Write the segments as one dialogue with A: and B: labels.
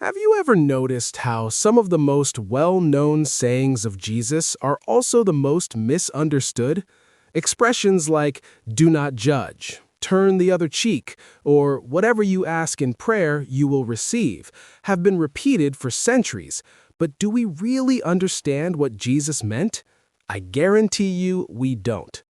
A: Have you ever noticed how some of the most well-known sayings of Jesus are also the most misunderstood? Expressions like, "do not judge," "turn the other cheek," or "whatever you ask in prayer, you will receive," have been repeated for centuries. But do we really understand what Jesus meant? I guarantee you we don't.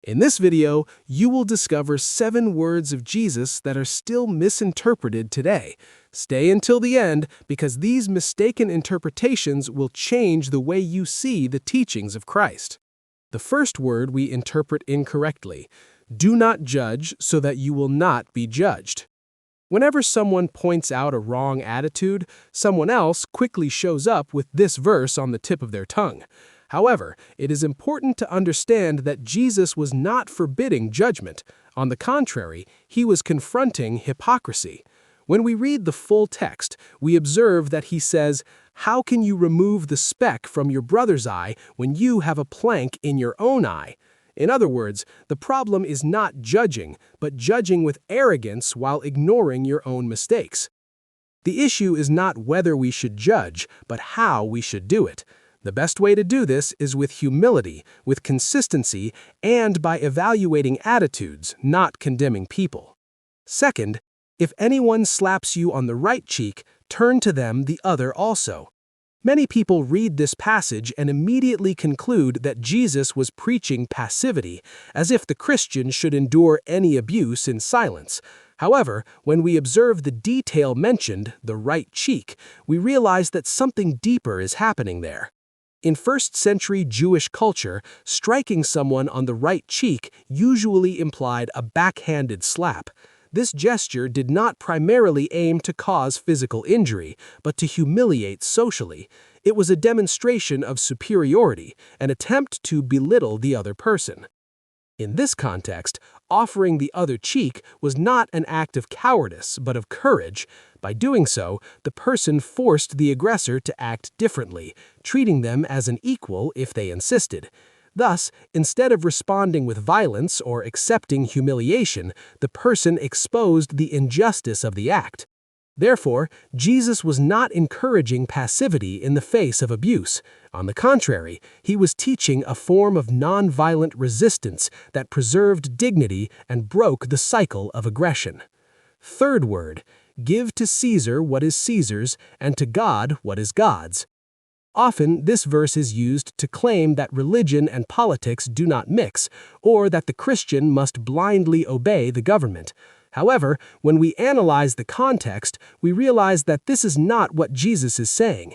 A: In this video, you will discover 7 words of Jesus that are still misinterpreted today. Stay until the end because these mistaken interpretations will change the way you see the teachings of Christ. The first word we interpret incorrectly: do not judge so that you will not be judged. Whenever someone points out a wrong attitude, someone else quickly shows up with this verse on the tip of their tongue. However, it is important to understand that Jesus was not forbidding judgment. On the contrary, he was confronting hypocrisy. When we read the full text, we observe that he says, "How can you remove the speck from your brother's eye when you have a plank in your own eye?" In other words, the problem is not judging, but judging with arrogance while ignoring your own mistakes. The issue is not whether we should judge, but how we should do it. The best way to do this is with humility, with consistency, and by evaluating attitudes, not condemning people. Second, if anyone slaps you on the right cheek, turn to them the other also. Many people read this passage and immediately conclude that Jesus was preaching passivity, as if the Christian should endure any abuse in silence. However, when we observe the detail mentioned, the right cheek, we realize that something deeper is happening there. In first-century Jewish culture, striking someone on the right cheek usually implied a backhanded slap. This gesture did not primarily aim to cause physical injury, but to humiliate socially. It was a demonstration of superiority, an attempt to belittle the other person. In this context, offering the other cheek was not an act of cowardice, but of courage. By doing so, the person forced the aggressor to act differently, treating them as an equal if they insisted. Thus, instead of responding with violence or accepting humiliation, the person exposed the injustice of the act. Therefore, Jesus was not encouraging passivity in the face of abuse. On the contrary, he was teaching a form of nonviolent resistance that preserved dignity and broke the cycle of aggression. Third word: give to Caesar what is Caesar's, and to God what is God's. Often, this verse is used to claim that religion and politics do not mix, or that the Christian must blindly obey the government. However, when we analyze the context, we realize that this is not what Jesus is saying.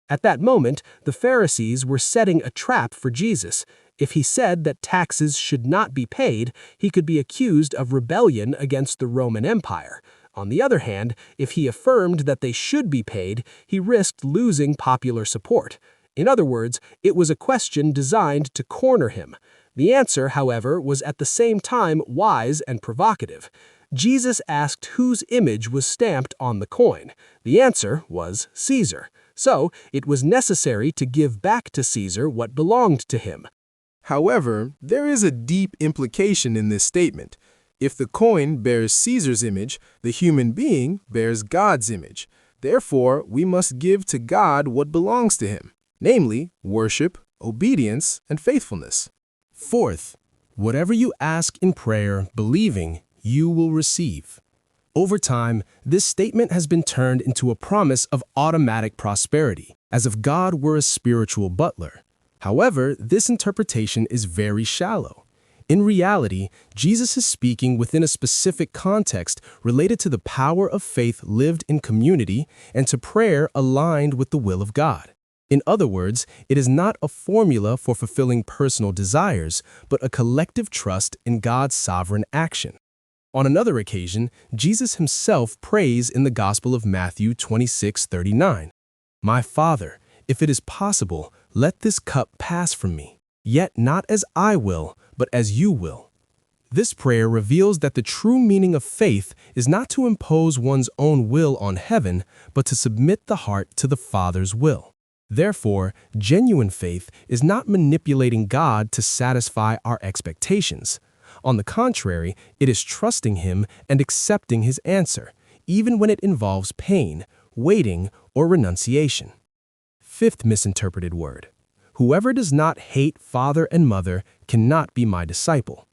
A: At that moment, the Pharisees were setting a trap for Jesus. If he said that taxes should not be paid, he could be accused of rebellion against the Roman Empire. On the other hand, if he affirmed that they should be paid, he risked losing popular support. In other words, it was a question designed to corner him. The answer, however, was at the same time wise and provocative. Jesus asked whose image was stamped on the coin. The answer was Caesar. So, it was necessary to give back to Caesar what belonged to him.
B: However, there is a deep implication in this statement. If the coin bears Caesar's image, the human being bears God's image. Therefore, we must give to God what belongs to him, namely, worship, obedience, and faithfulness.
A: Fourth, whatever you ask in prayer, believing, you will receive. Over time, this statement has been turned into a promise of automatic prosperity, as if God were a spiritual butler. However, this interpretation is very shallow. In reality, Jesus is speaking within a specific context related to the power of faith lived in community and to prayer aligned with the will of God. In other words, it is not a formula for fulfilling personal desires, but a collective trust in God's sovereign action. On another occasion, Jesus himself prays in the Gospel of Matthew 26:39, "My Father, if it is possible, let this cup pass from me. Yet not as I will, but as you will." This prayer reveals that the true meaning of faith is not to impose one's own will on heaven, but to submit the heart to the Father's will. Therefore, genuine faith is not manipulating God to satisfy our expectations. On the contrary, it is trusting him and accepting his answer, even when it involves pain, waiting, or renunciation. Fifth misinterpreted word. Whoever does not hate father and mother cannot be my disciple.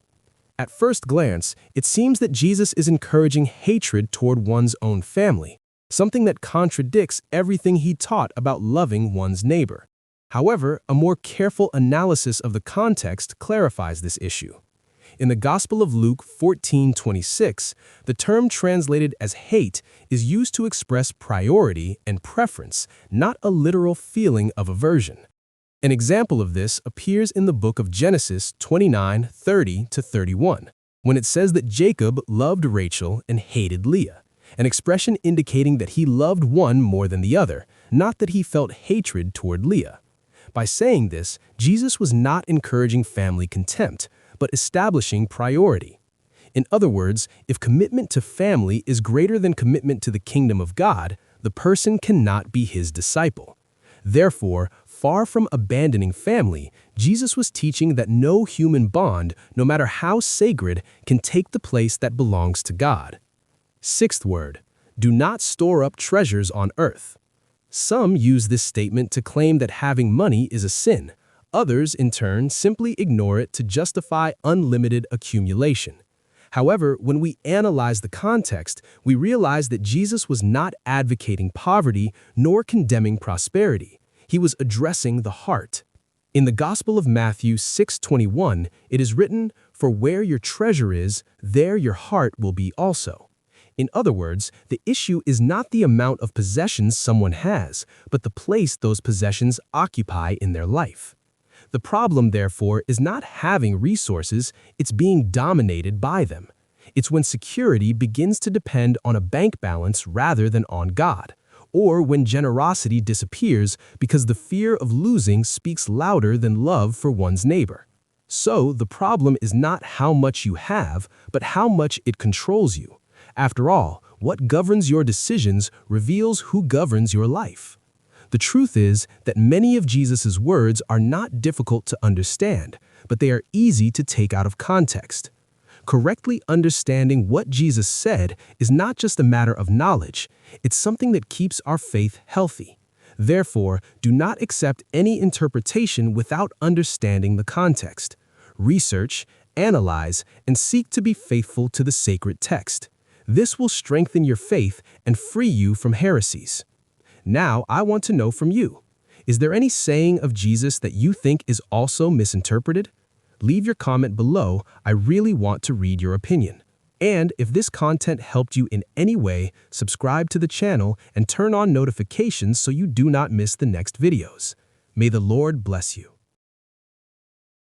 A: At first glance, it seems that Jesus is encouraging hatred toward one's own family, something that contradicts everything he taught about loving one's neighbor. However, a more careful analysis of the context clarifies this issue. In the Gospel of Luke 14:26, the term translated as hate is used to express priority and preference, not a literal feeling of aversion. An example of this appears in the book of Genesis 29:30-31, when it says that Jacob loved Rachel and hated Leah, an expression indicating that he loved one more than the other, not that he felt hatred toward Leah. By saying this, Jesus was not encouraging family contempt, but establishing priority. In other words, if commitment to family is greater than commitment to the kingdom of God, the person cannot be his disciple. Therefore, far from abandoning family, Jesus was teaching that no human bond, no matter how sacred, can take the place that belongs to God. Sixth word, do not store up treasures on earth. Some use this statement to claim that having money is a sin. Others, in turn, simply ignore it to justify unlimited accumulation. However, when we analyze the context, we realize that Jesus was not advocating poverty nor condemning prosperity. He was addressing the heart. In the Gospel of Matthew 6:21, it is written, "For where your treasure is, there your heart will be also." In other words, the issue is not the amount of possessions someone has, but the place those possessions occupy in their life. The problem, therefore, is not having resources, it's being dominated by them. It's when security begins to depend on a bank balance rather than on God, or when generosity disappears because the fear of losing speaks louder than love for one's neighbor. So, the problem is not how much you have, but how much it controls you. After all, what governs your decisions reveals who governs your life. The truth is that many of Jesus' words are not difficult to understand, but they are easy to take out of context. Correctly understanding what Jesus said is not just a matter of knowledge, it's something that keeps our faith healthy. Therefore, do not accept any interpretation without understanding the context. Research, analyze, and seek to be faithful to the sacred text. This will strengthen your faith and free you from heresies. Now, I want to know from you. Is there any saying of Jesus that you think is also misinterpreted? Leave your comment below. I really want to read your opinion. And if this content helped you in any way, subscribe to the channel and turn on notifications so you do not miss the next videos. May the Lord bless you.